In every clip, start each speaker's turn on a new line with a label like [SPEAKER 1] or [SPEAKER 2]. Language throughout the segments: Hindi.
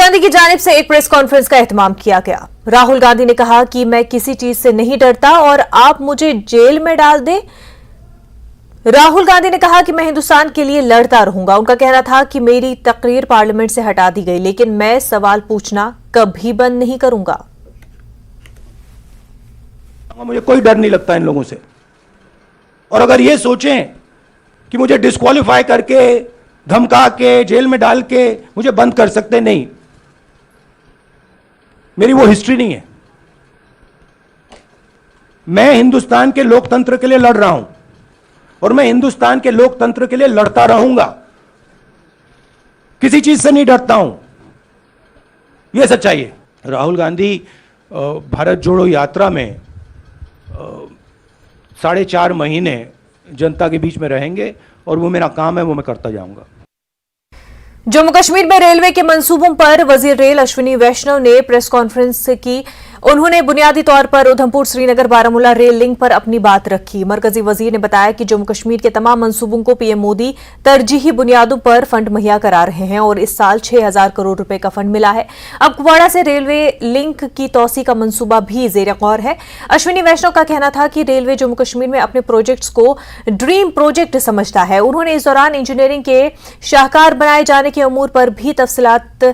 [SPEAKER 1] गांधी की जानिब से एक प्रेस कॉन्फ्रेंस का एहतमाम किया गया। राहुल गांधी ने कहा कि मैं किसी चीज से नहीं डरता और आप मुझे जेल में डाल दें। राहुल गांधी ने कहा कि मैं हिंदुस्तान के लिए लड़ता रहूंगा। उनका कहना था कि मेरी तकरीर पार्लियामेंट से हटा दी गई, लेकिन मैं सवाल पूछना कभी बंद नहीं करूंगा।
[SPEAKER 2] मुझे कोई डर नहीं लगता इन लोगों से, और अगर ये सोचें कि मुझे डिस्क्वालीफाई करके, धमका के, जेल में डाल के मुझे बंद कर सकते, नहीं, मेरी वो हिस्ट्री नहीं है। मैं हिंदुस्तान के लोकतंत्र के लिए लड़ रहा हूं और मैं हिंदुस्तान के लोकतंत्र के लिए लड़ता रहूंगा। किसी चीज से नहीं डरता हूं, यह सच्चाई है। राहुल गांधी भारत जोड़ो यात्रा में 4.5 महीने जनता के बीच में रहेंगे और वो मेरा काम है, वो मैं करता जाऊंगा।
[SPEAKER 1] जम्मू कश्मीर में रेलवे के मंसूबों पर वजीर रेल अश्विनी वैष्णव ने प्रेस कॉन्फ्रेंस की। उन्होंने बुनियादी तौर पर उधमपुर श्रीनगर बारामूला रेल लिंक पर अपनी बात रखी। मरकजी वजीर ने बताया कि जम्मू कश्मीर के तमाम मंसूबों को पीएम मोदी तरजीही बुनियादों पर फंड मुहैया करा रहे हैं और इस साल 6,000 करोड़ रुपए का फंड मिला है। अब कुपवाड़ा से रेलवे लिंक की तोसी का मंसूबा भी जेर गौर है। अश्विनी वैष्णव का कहना था कि रेलवे जम्मू कश्मीर में अपने प्रोजेक्ट्स को ड्रीम प्रोजेक्ट समझता है। उन्होंने इस दौरान इंजीनियरिंग के शाहकार बनाए जाने के अमूर पर भी तफसीलात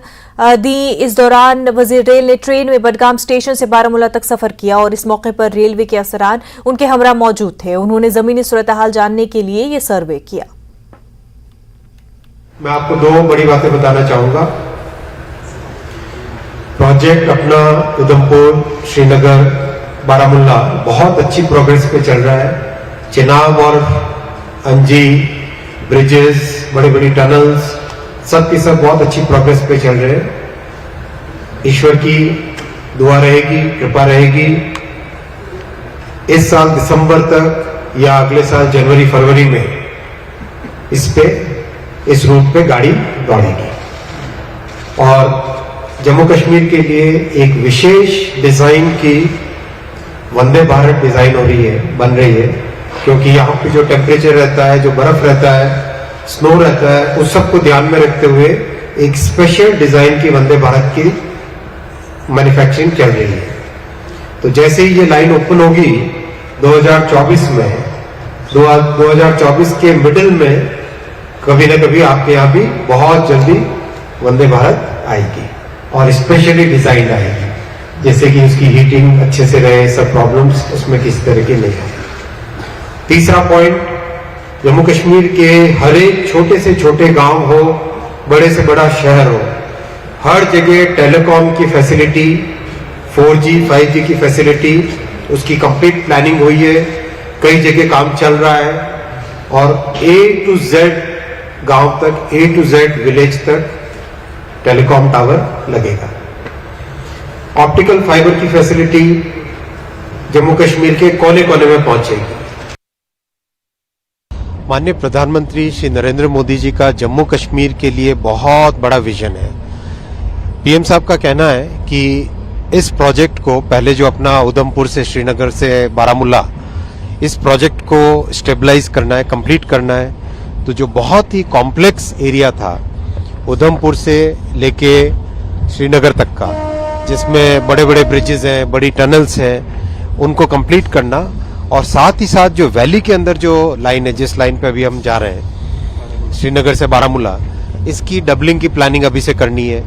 [SPEAKER 1] दी। इस दौरान वजीर रेल ने ट्रेन में बडगाम स्टेशन से बारामूला तक सफर किया और इस मौके पर रेलवे के अफसरान उनके हमरा मौजूद थे। उन्होंने जमीनी सूरत-ए-हाल जानने के लिए यह सर्वे किया।
[SPEAKER 3] मैं आपको 2 बड़ी बातें बताना चाहूंगा। प्रोजेक्ट अपना उधमपुर श्रीनगर बारामूला बहुत अच्छी प्रोग्रेस पे चल रहा है। चिनाब और अंजी ब्रिजेस, बड़ी बड़ी टनल्स, सब की सब बहुत अच्छी प्रोग्रेस पे चल रहे हैं। ईश्वर की दुआ रहेगी, कृपा रहेगी। इस साल दिसंबर तक या अगले साल जनवरी फरवरी में इस रूट पे गाड़ी दौड़ेगी। और जम्मू कश्मीर के लिए एक विशेष डिजाइन की वंदे भारत डिजाइन हो रही है, बन रही है, क्योंकि यहाँ पे जो टेम्परेचर रहता है, जो बर्फ रहता है, स्नो रहता है, उस सब को ध्यान में रखते हुए एक स्पेशल डिजाइन की वंदे भारत की मैन्युफैक्चरिंग चल रही है। तो जैसे ही ये लाइन ओपन होगी 2024 में, 2024 के मिडिल में कभी ना कभी आपके यहाँ भी बहुत जल्दी वंदे भारत आएगी और स्पेशली डिजाइन आएगी, जैसे कि उसकी हीटिंग अच्छे से रहे, सब प्रॉब्लम्स उसमें किसी तरह की नहीं आए। तीसरा पॉइंट, जम्मू कश्मीर के हर एक छोटे से छोटे गांव हो, बड़े से बड़ा शहर हो, हर जगह टेलीकॉम की फैसिलिटी, 4G 5G की फैसिलिटी, उसकी कंप्लीट प्लानिंग हुई है। कई जगह काम चल रहा है और A to Z गांव तक, A to Z विलेज तक टेलीकॉम टावर लगेगा। ऑप्टिकल फाइबर की फैसिलिटी जम्मू कश्मीर के कोने कोने में पहुंचेगी।
[SPEAKER 4] माननीय प्रधानमंत्री श्री नरेंद्र मोदी जी का जम्मू कश्मीर के लिए बहुत बड़ा विजन है। पीएम साहब का कहना है कि इस प्रोजेक्ट को, पहले जो अपना उधमपुर से श्रीनगर से बारामूला, इस प्रोजेक्ट को स्टेबलाइज करना है, कंप्लीट करना है। तो जो बहुत ही कॉम्प्लेक्स एरिया था उधमपुर से लेके श्रीनगर तक का, जिसमें बड़े बड़े ब्रिजेस हैं, बड़ी टनल्स हैं, उनको कंप्लीट करना, और साथ ही साथ जो वैली के अंदर जो लाइन है, जिस लाइन पे अभी हम जा रहे हैं श्रीनगर से बारामूला, इसकी डबलिंग की प्लानिंग अभी से करनी है।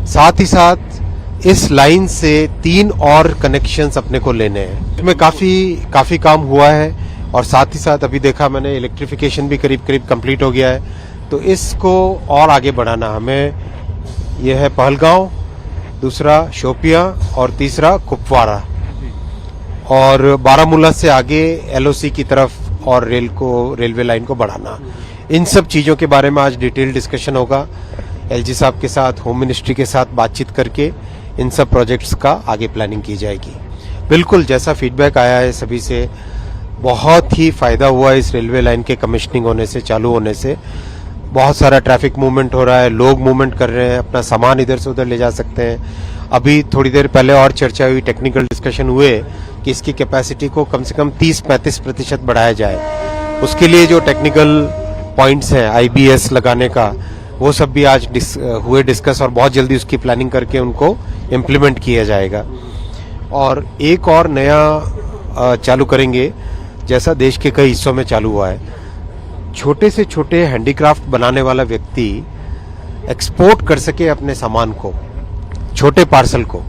[SPEAKER 4] साथ ही साथ इस लाइन से 3 और कनेक्शंस अपने को लेने हैं। इसमें काफी काम हुआ है और साथ ही साथ अभी देखा मैंने इलेक्ट्रिफिकेशन भी करीब करीब कंप्लीट हो गया है। तो इसको और आगे बढ़ाना हमें, यह है पहलगांव, दूसरा शोपियां और तीसरा कुपवाड़ा, और बारामूला से आगे LOC की तरफ और रेलवे लाइन को बढ़ाना। इन सब चीजों के बारे में आज डिटेल डिस्कशन होगा। LG साहब के साथ, होम मिनिस्ट्री के साथ बातचीत करके इन सब प्रोजेक्ट्स का आगे प्लानिंग की जाएगी। बिल्कुल जैसा फीडबैक आया है सभी से, बहुत ही फायदा हुआ है इस रेलवे लाइन के कमिश्निंग होने से, चालू होने से। बहुत सारा ट्रैफिक मूवमेंट हो रहा है, लोग मूवमेंट कर रहे हैं, अपना सामान इधर से उधर ले जा सकते हैं। अभी थोड़ी देर पहले और चर्चा हुई, टेक्निकल डिस्कशन हुए कि इसकी कैपेसिटी को कम से कम 30-35% बढ़ाया जाए। उसके लिए जो टेक्निकल पॉइंट्स हैं IBS लगाने का, वो सब भी आज हुए डिस्कस और बहुत जल्दी उसकी प्लानिंग करके उनको इम्प्लीमेंट किया जाएगा। और एक और नया चालू करेंगे, जैसा देश के कई हिस्सों में चालू हुआ है, छोटे से छोटे हैंडीक्राफ्ट बनाने वाला व्यक्ति एक्सपोर्ट कर सके अपने सामान को, छोटे पार्सल को,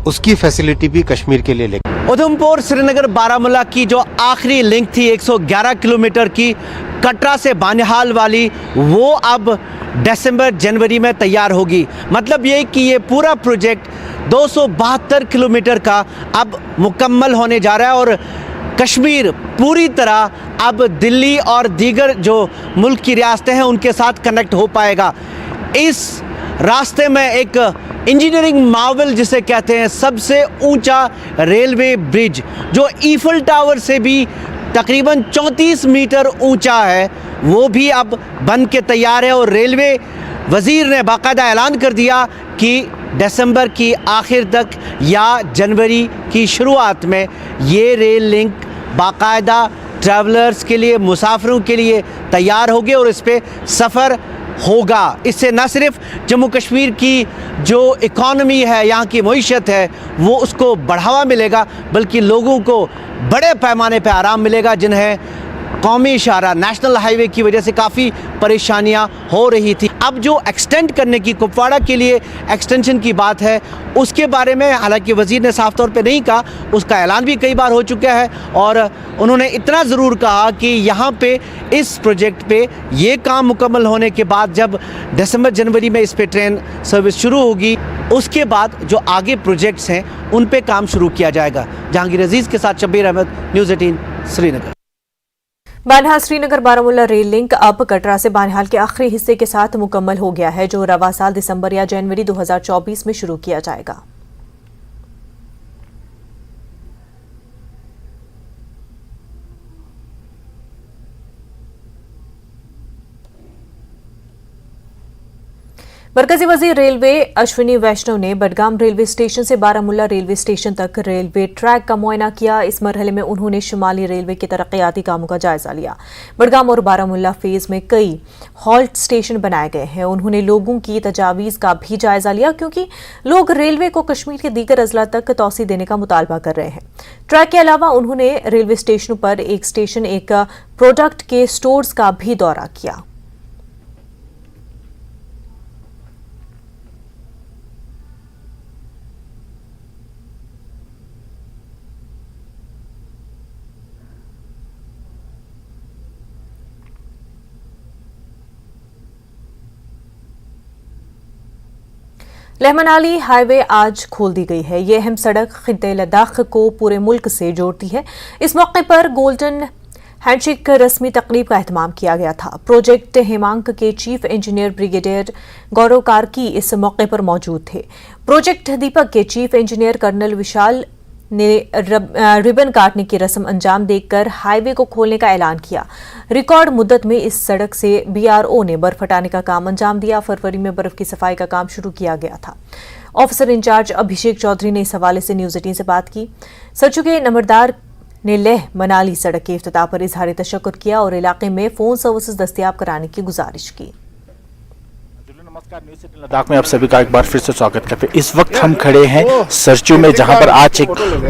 [SPEAKER 4] उसकी फैसिलिटी भी कश्मीर के लिए लेकर।
[SPEAKER 5] उधमपुर श्रीनगर बारामूला की जो आखिरी लिंक थी 111 किलोमीटर की कटरा से बानिहाल वाली, वो अब दिसंबर जनवरी में तैयार होगी। मतलब ये कि ये पूरा प्रोजेक्ट 272 किलोमीटर का अब मुकम्मल होने जा रहा है और कश्मीर पूरी तरह अब दिल्ली और दीगर जो मुल्क की रियासतें हैं उनके साथ कनेक्ट हो पाएगा। इस रास्ते में एक इंजीनियरिंग मार्वल जिसे कहते हैं, सबसे ऊंचा रेलवे ब्रिज जो ईफल टावर से भी तकरीबन 34 मीटर ऊंचा है, वो भी अब बन के तैयार है। और रेलवे वज़ीर ने बाकायदा ऐलान कर दिया कि दिसंबर की आखिर तक या जनवरी की शुरुआत में ये रेल लिंक बाकायदा ट्रैवलर्स के लिए, मुसाफिरों के लिए तैयार होगी और इस पे सफ़र होगा। इससे न सिर्फ जम्मू कश्मीर की जो इकॉनमी है, यहाँ की मईशत है, वो उसको बढ़ावा मिलेगा, बल्कि लोगों को बड़े पैमाने पे आराम मिलेगा जिन्हें कौमी शाहरा नेशनल हाईवे की वजह से काफ़ी परेशानियां हो रही थी। अब जो एक्सटेंड करने की, कुपवाड़ा के लिए एक्सटेंशन की बात है, उसके बारे में हालांकि वज़ीर ने साफ तौर पे नहीं कहा, उसका ऐलान भी कई बार हो चुका है। और उन्होंने इतना ज़रूर कहा कि यहाँ पे इस प्रोजेक्ट पे ये काम मुकम्मल होने के बाद जब दिसंबर जनवरी में इस पे ट्रेन सर्विस शुरू होगी, उसके बाद जो आगे प्रोजेक्ट्स हैं उन पे काम शुरू किया जाएगा। जहांगीर अजीज़ के साथ Shabbir Ahmed, news 18 Srinagar.
[SPEAKER 1] Banihal Srinagar Baramulla rail link अब कटरा से बानिहाल के आखिरी हिस्से के साथ मुकम्मल हो गया है, जो रवा साल दिसंबर या जनवरी 2024 में शुरू किया जाएगा। मरकजी वजीर रेलवे अश्विनी वैष्णव ने बडगाम रेलवे स्टेशन से बारामूला रेलवे स्टेशन तक रेलवे ट्रैक का मुआयना किया। इस मरहले में उन्होंने शुमाली रेलवे के तरक्याती कामों का जायजा लिया। बडगाम और बारामूला फेज में कई हॉल्ट स्टेशन बनाए गए हैं। उन्होंने लोगों की तजावीज़ का भी जायजा लिया, क्योंकि लोग रेलवे को कश्मीर के दीगर अजला तक तौसी देने का मुतालबा कर रहे हैं। ट्रैक के अलावा उन्होंने रेलवे स्टेशनों पर एक स्टेशन, एक प्रोडक्ट के स्टोर्स का भी दौरा किया। लेहमनाली हाईवे आज खोल दी गई है। ये अहम सड़क खित्ते लद्दाख को पूरे मुल्क से जोड़ती है। इस मौके पर गोल्डन हैंडशेक रस्मी तकरीब का एहतमाम किया गया था। प्रोजेक्ट हेमांक के चीफ इंजीनियर ब्रिगेडियर गौरव कार्की इस मौके पर मौजूद थे। प्रोजेक्ट दीपक के चीफ इंजीनियर कर्नल विशाल ने रिबन काटने की रस्म अंजाम देकर हाईवे को खोलने का ऐलान किया। रिकॉर्ड मुद्दत में इस सड़क से बीआरओ ने बर्फ हटाने का काम अंजाम दिया। फरवरी में बर्फ की सफाई का काम शुरू किया गया था। ऑफिसर इंचार्ज अभिषेक चौधरी ने इस हवाले से न्यूज़ 18 से बात की। सचू के नंबरदार ने लेह मनाली सड़क के इफ्तिताह पर इजहार तशक्कुर किया और इलाके में फोन सर्विसेज दस्तयाब कराने की गुजारिश की।
[SPEAKER 6] नमस्कार, न्यूज़ 18 लद्दाख में आप सभी का एक बार फिर से स्वागत करते हैं। इस वक्त हम खड़े हैं सरचू में, जहां पर आज एक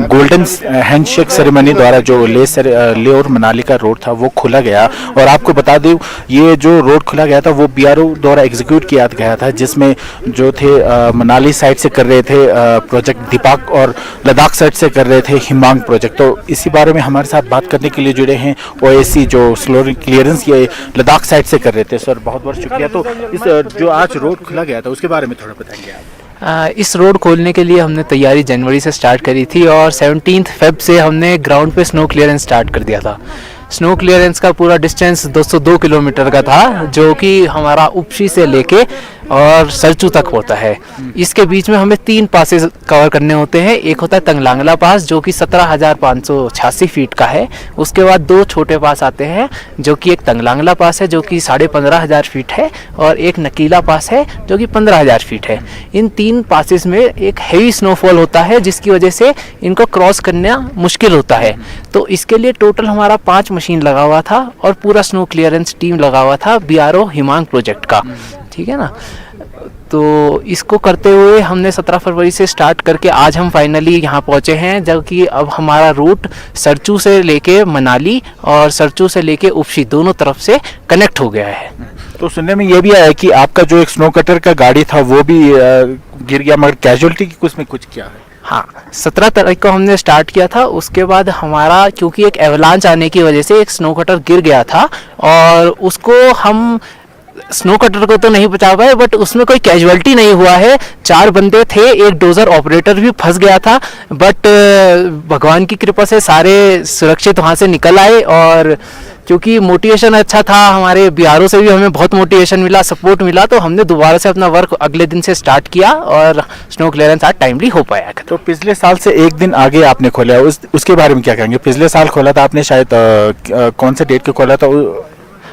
[SPEAKER 6] गोल्डन हैंडशेक सेरेमनी द्वारा जो ले और मनाली का रोड था वो खुला गया। और आपको बता दूं, ये जो रोड खुला गया था वो बीआरओ द्वारा एग्जीक्यूट किया गया था, जिसमें जो थे मनाली साइड से कर रहे थे प्रोजेक्ट दीपक और लद्दाख साइड से कर रहे थे हिमांग प्रोजेक्ट। तो इसी बारे में हमारे साथ बात करने के लिए जुड़े हैं ओएसी, जो स्लो क्लियरेंस ये लद्दाख साइड से कर रहे थे। सर बहुत बहुत शुक्रिया। तो इस जो आज रोड खुला गया था उसके बारे में थोड़ा बताएंगे आप?
[SPEAKER 7] इस रोड खोलने के लिए हमने तैयारी जनवरी से स्टार्ट करी थी और 17 फेब से हमने ग्राउंड पे स्नो क्लियरेंस स्टार्ट कर दिया था। स्नो क्लियरेंस का पूरा डिस्टेंस 202 किलोमीटर का था, जो कि हमारा उपशी से लेके और सरचू तक होता है। इसके बीच में हमें 3 पासेस कवर करने होते हैं। एक होता है तंगलांगला पास जो कि 17,586 फीट का है। उसके बाद 2 छोटे पास आते हैं जो कि एक तंगलांगला पास है जो कि 15,500 फीट है और एक नकीला पास है जो कि 15,000 फीट है। इन 3 पासेस में एक हेवी स्नोफॉल होता है जिसकी वजह से इनको क्रॉस करना मुश्किल होता है। तो इसके लिए टोटल हमारा 5 मशीन लगा हुआ था और पूरा स्नो क्लियरेंस टीम लगा हुआ था BRO हिमांग प्रोजेक्ट का, ठीक है ना। तो इसको करते हुए हमने 17 फरवरी से स्टार्ट करके आज हम फाइनली यहाँ पहुँचे हैं, जबकि अब हमारा रूट सरचू से लेके मनाली और सरचू से लेके उपशी दोनों तरफ से कनेक्ट हो गया है।
[SPEAKER 6] तो सुनने में ये भी आया कि आपका जो एक स्नो कटर का गाड़ी था वो भी गिर गया, मगर कैजुअलिटी की कुछ क्या है?
[SPEAKER 7] हाँ, 17 तारीख को हमने स्टार्ट किया था। उसके बाद हमारा क्योंकि एक एवलांच आने की वजह से एक स्नो कटर गिर गया था और उसको हम स्नो कटर को तो नहीं बचा पाए, बट उसमें कोई कैजुअलिटी नहीं हुआ है। 4 बंदे थे, एक डोजर ऑपरेटर भी फंस गया था, बट भगवान की कृपा से सारे सुरक्षित वहाँ से निकल आए। और क्योंकि मोटिवेशन अच्छा था, हमारे BRO से भी हमें बहुत मोटिवेशन मिला, सपोर्ट मिला, तो हमने दोबारा से अपना वर्क अगले दिन से स्टार्ट किया और स्नो क्लियरेंस आज टाइमली हो पाया।
[SPEAKER 6] तो पिछले साल से एक दिन आगे आपने खोला है, उसके बारे में क्या कहेंगे? पिछले साल खोला था आपने, शायद कौन से डेट को खोला था?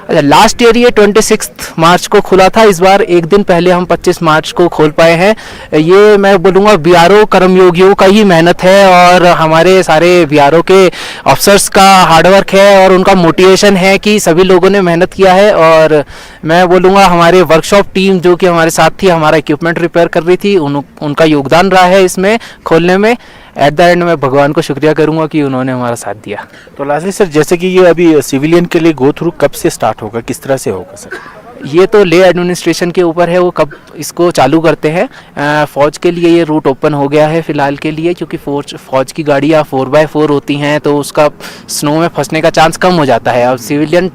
[SPEAKER 7] अच्छा, लास्ट ईयर ये 26 मार्च को खुला था। इस बार एक दिन पहले हम 25 मार्च को खोल पाए हैं। ये मैं बोलूँगा BRO कर्मयोगियों का ही मेहनत है और हमारे सारे BRO के अफसर्स का हार्डवर्क है और उनका मोटिवेशन है कि सभी लोगों ने मेहनत किया है। और मैं बोलूँगा हमारे वर्कशॉप टीम जो कि हमारे साथ थी, हमारा इक्विपमेंट रिपेयर कर रही थी, उनका योगदान रहा है इसमें खोलने में। एट द एंड मैं भगवान को शुक्रिया करूंगा कि उन्होंने हमारा साथ दिया।
[SPEAKER 6] तो लास्टली सर, जैसे कि ये अभी सिविलियन के लिए गो थ्रू कब से स्टार्ट होगा, किस तरह से होगा सर?
[SPEAKER 7] ये तो ले एडमिनिस्ट्रेशन के ऊपर है, वो कब इसको चालू करते हैं। फ़ौज के लिए ये रूट ओपन हो गया है फ़िलहाल के लिए, क्योंकि फ़ौज की गाड़ियाँ 4x4 होती हैं तो उसका स्नो में फंसने का चांस कम हो जाता है। अब सिविलियन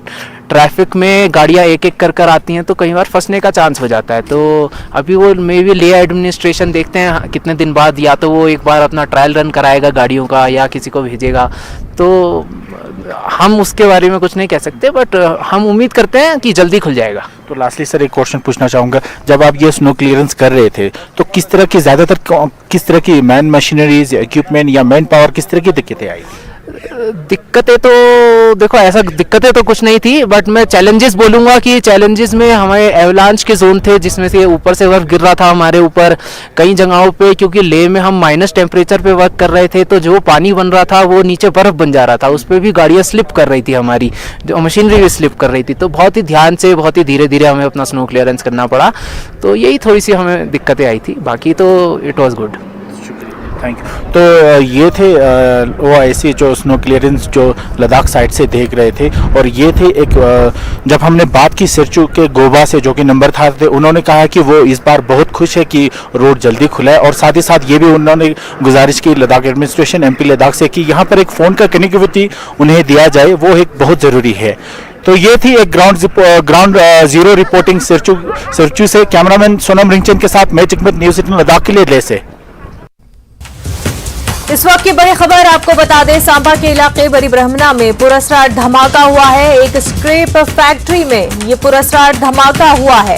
[SPEAKER 7] ट्रैफिक में गाड़ियाँ एक एक कर आती हैं तो कई बार फंसने का चांस हो जाता है। तो अभी वो मे भी ले एडमिनिस्ट्रेशन देखते हैं कितने दिन बाद, या तो वो एक बार अपना ट्रायल रन कराएगा गाड़ियों का या किसी को भेजेगा। तो हम उसके बारे में कुछ नहीं कह सकते, बट हम उम्मीद करते हैं कि जल्दी खुल जाएगा।
[SPEAKER 6] तो लास्टली सर एक क्वेश्चन पूछना चाहूँगा, जब आप ये स्नो क्लियरेंस कर रहे थे तो किस तरह की ज़्यादातर किस तरह की मैन मशीनरीज, इक्विपमेंट या मैन पावर, किस तरह की दिक्कतें आई?
[SPEAKER 7] दिक्कतें तो देखो, ऐसा दिक्कतें तो कुछ नहीं थी, बट मैं चैलेंजेस बोलूँगा कि चैलेंजेस में हमारे एवलांच के जोन थे जिसमें से ऊपर से बर्फ गिर रहा था हमारे ऊपर कई जगहों पे, क्योंकि लेह में हम माइनस टेम्परेचर पे वर्क कर रहे थे तो जो पानी बन रहा था वो नीचे बर्फ बन जा रहा था, उस पर भी गाड़ियाँ स्लिप कर रही थी, हमारी जो मशीनरी भी स्लिप कर रही थी। तो बहुत ही ध्यान से, बहुत ही धीरे धीरे हमें अपना स्नो क्लियरेंस करना पड़ा। तो यही थोड़ी सी हमें दिक्कतें आई थी, बाकी तो it was good.
[SPEAKER 6] Thank you. तो ये थे OIC जो स्नो क्लियरेंस जो लद्दाख साइड से देख रहे थे, और ये थे एक जब हमने बात की सिरचू के गोबा से जो कि नंबरदार थे, उन्होंने कहा कि वो इस बार बहुत खुश है कि रोड जल्दी खुला है, और साथ ही साथ ये भी उन्होंने गुजारिश की लद्दाख एडमिनिस्ट्रेशन, MP लद्दाख से कि यहाँ पर एक फ़ोन का कनेक्टिविटी उन्हें दिया जाए, वो एक बहुत ज़रूरी है। तो ये थी एक ग्राउंड जीरो रिपोर्टिंग सिरचू से। कैमरामैन सोनम रिंगचंद के साथ मैं चिकमत, न्यूज़ 18 लद्दाख के लिए ले से।
[SPEAKER 1] इस वक्त की बड़ी खबर आपको बता दें, सांबा के इलाके बड़ी ब्रह्मना में पुरस्कार धमाका हुआ है। एक स्क्रैप फैक्ट्री में ये पुरस्कार धमाका हुआ है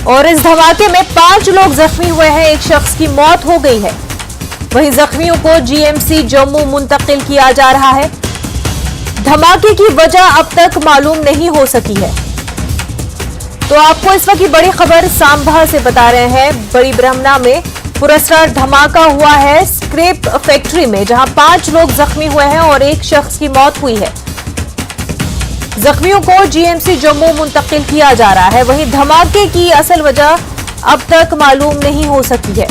[SPEAKER 1] और इस धमाके में 5 लोग जख्मी हुए हैं, एक शख्स की मौत हो गई है। वहीं जख्मियों को GMC जम्मू मुंतकिल किया जा रहा है। धमाके की वजह अब तक मालूम नहीं हो सकी है। तो आपको इस वक्त की बड़ी खबर सांबा से बता रहे हैं, बड़ी ब्रह्मना में पुरस्कार धमाका हुआ है स्क्रैप फैक्ट्री में, जहां 5 लोग जख्मी हुए हैं और एक शख्स की मौत हुई है। जख्मियों को GMC जम्मू मुंतकिल किया जा रहा है। वहीं धमाके की असल वजह अब तक मालूम नहीं हो सकी है।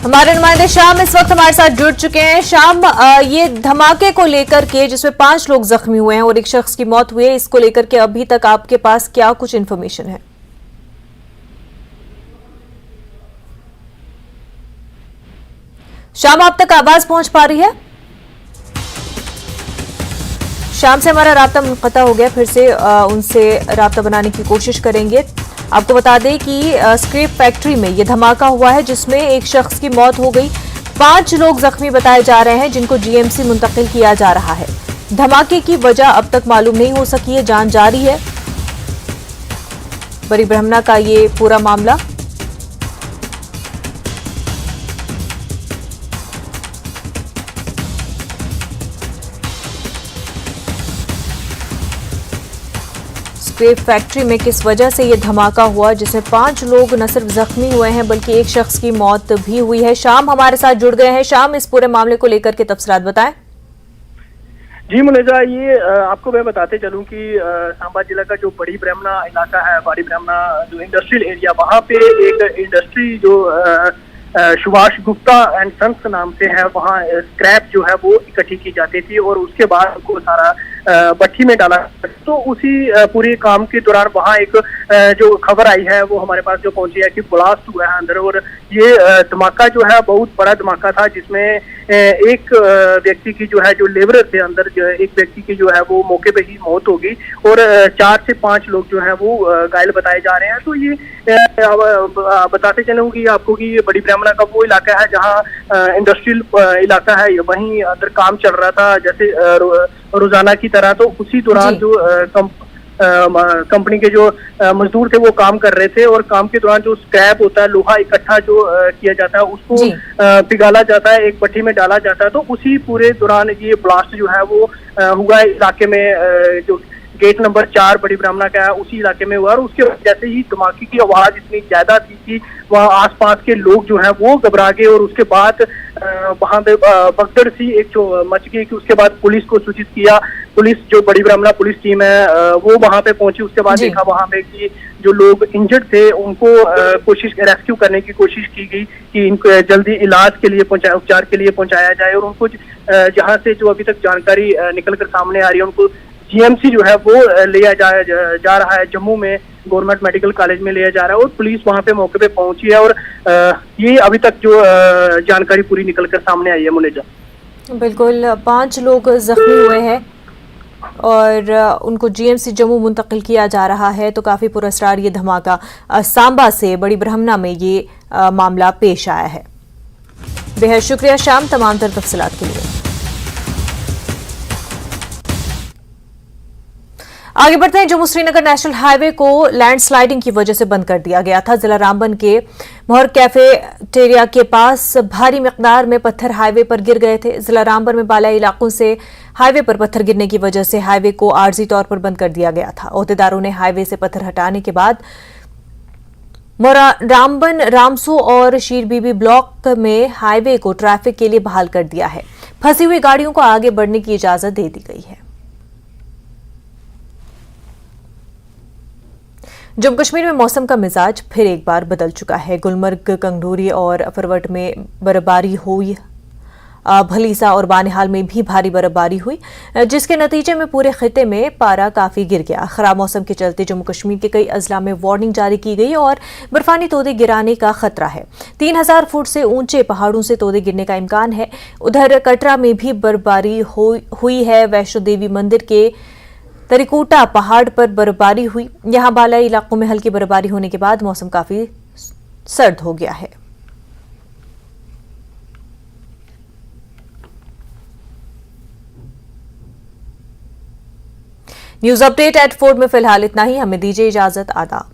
[SPEAKER 1] हमारे नुमाइंदे शाम इस वक्त हमारे साथ जुड़ चुके हैं। शाम, ये धमाके को लेकर के जिसमें 5 लोग जख्मी हुए हैं और एक शख्स की मौत हुई है, इसको लेकर के अभी तक आपके पास क्या कुछ इन्फॉर्मेशन है? शाम, आप तक आवाज पहुंच पा रही है? शाम से हमारा राब्ता मुनक़ता हो गया, फिर से उनसे राब्ता बनाने की कोशिश करेंगे। आपको बता दें कि स्क्रैप फैक्ट्री में यह धमाका हुआ है जिसमें एक शख्स की मौत हो गई, 5 लोग जख्मी बताए जा रहे हैं जिनको GMC मुंतकिल किया जा रहा है। धमाके की वजह अब तक मालूम नहीं हो सकी है, जांच जारी है। बड़ी ब्रह्मणा का ये पूरा मामला। स्क्रेप फैक्ट्री में किस वजह से ये धमाका हुआ, जिसमें 5 लोग न सिर्फ जख्मी हुए हैं बल्कि एक शख्स की मौत भी हुई है। शाम हमारे साथ जुड़ गए हैं। शाम, इस पूरे मामले को लेकर के तफसीलात बताएं।
[SPEAKER 8] जी मुनेजा, ये आपको मैं बताते चलूं कि सांबा जिला का जो बड़ी ब्रह्मणा इलाका है, बड़ी ब्रह्मणा जो इंडस्ट्रियल एरिया, वहाँ पे एक इंडस्ट्री जो सुभाष गुप्ता एंड सन्स नाम से है, वहाँ स्क्रैप जो है वो इकट्ठी की जाती थी और उसके बाद उनको सारा भट्टी में डाला। तो उसी पूरे काम के दौरान वहाँ एक जो खबर आई है वो हमारे पास जो पहुंची है कि ब्लास्ट हुआ है अंदर, और ये धमाका जो है बहुत बड़ा धमाका था, जिसमें एक व्यक्ति की जो है जो लेबर थे अंदर, जो एक व्यक्ति की जो है वो मौके पे ही मौत हो गई और 4 से 5 लोग जो है वो घायल बताए जा रहे हैं। तो ये बताते चलूंगी आपको कि ये बड़ी ब्रह्मणा का वो इलाका है जहाँ इंडस्ट्रियल इलाका है, वहीं अंदर काम चल रहा था जैसे रोजाना की तरह। तो उसी दौरान जो कंपनी के जो मजदूर थे वो काम कर रहे थे और काम के दौरान जो स्क्रैप होता है, लोहा इकट्ठा जो किया जाता है, उसको पिघाला जाता है, एक भट्टी में डाला जाता है। तो उसी पूरे दौरान ये ब्लास्ट जो है वो हुआ इलाके में, जो गेट नंबर 4 बड़ी ब्रह्मणा का है उसी इलाके में हुआ। और उसके जैसे ही धमाके की आवाज इतनी ज्यादा थी कि वहाँ आसपास के लोग जो हैं वो घबरा गए और उसके बाद वहाँ पे भगदड़ सी एक जो मच गई कि उसके बाद पुलिस को सूचित किया। पुलिस जो बड़ी ब्रह्मणा पुलिस टीम है वो वहाँ पे पहुंची। उसके बाद देखा वहाँ पे कि जो लोग इंजर्ड थे उनको रेस्क्यू करने की कोशिश की गई कि इनको जल्दी इलाज के लिए उपचार के लिए पहुंचाया जाए। और उनको जहाँ से जो अभी तक जानकारी निकल कर सामने आ रही है, उनको जीएमसी जो है वो लिया जा रहा है, जम्मू में गवर्नमेंट मेडिकल कॉलेज में लिया जा रहा है और पुलिस वहां पे मौके पे पहुंची है। और ये अभी तक जो जानकारी पूरी निकल कर सामने आई है मुनेजा।
[SPEAKER 1] बिल्कुल, 5 लोग जख्मी हुए हैं और उनको जीएमसी जम्मू मुंतकिल किया जा रहा है। तो काफी पुरस्कार ये धमाका सांबा से बड़ी ब्रह्मणा में ये मामला पेश आया है। बेहद शुक्रिया शाम तमाम तर तफसीलात के लिए। आगे बढ़ते हैं। जम्मू श्रीनगर नेशनल हाईवे को लैंडस्लाइडिंग की वजह से बंद कर दिया गया था। जिला रामबन के मोहर कैफेटेरिया के पास भारी मिकदार में पत्थर हाईवे पर गिर गए थे। जिला रामबन में बालाई इलाकों से हाईवे पर पत्थर गिरने की वजह से हाईवे को आर्जी तौर पर बंद कर दिया गया था। ओहदेदारों ने हाईवे से पत्थर हटाने के बाद मोरा रामबन, रामसू और शीर बीबी ब्लॉक में हाईवे को ट्रैफिक के लिए बहाल कर दिया है। फंसी हुई गाड़ियों को आगे बढ़ने की इजाजत दे दी गई है। जम्मू कश्मीर में मौसम का मिजाज फिर एक बार बदल चुका है। गुलमर्ग, कंगडोरी और फरवट में बर्फबारी हुई। भलीसा और बानिहाल में भी भारी बर्फबारी हुई, जिसके नतीजे में पूरे खिते में पारा काफी गिर गया। खराब मौसम के चलते जम्मू कश्मीर के कई अजला में वार्निंग जारी की गई और बर्फानी तोदे गिराने का खतरा है। 3000 फुट से ऊंचे पहाड़ों से तोदे गिरने का इम्कान है। उधर कटरा में भी बर्फबारी हुई है। वैष्णो देवी मंदिर के तरिकोटा पहाड़ पर बर्फबारी हुई। यहां बालाई इलाकों में हल्की बर्फबारी होने के बाद मौसम काफी सर्द हो गया है। न्यूज अपडेट @ 4 में फिलहाल इतना ही। हमें दीजिए इजाजत। आदाब।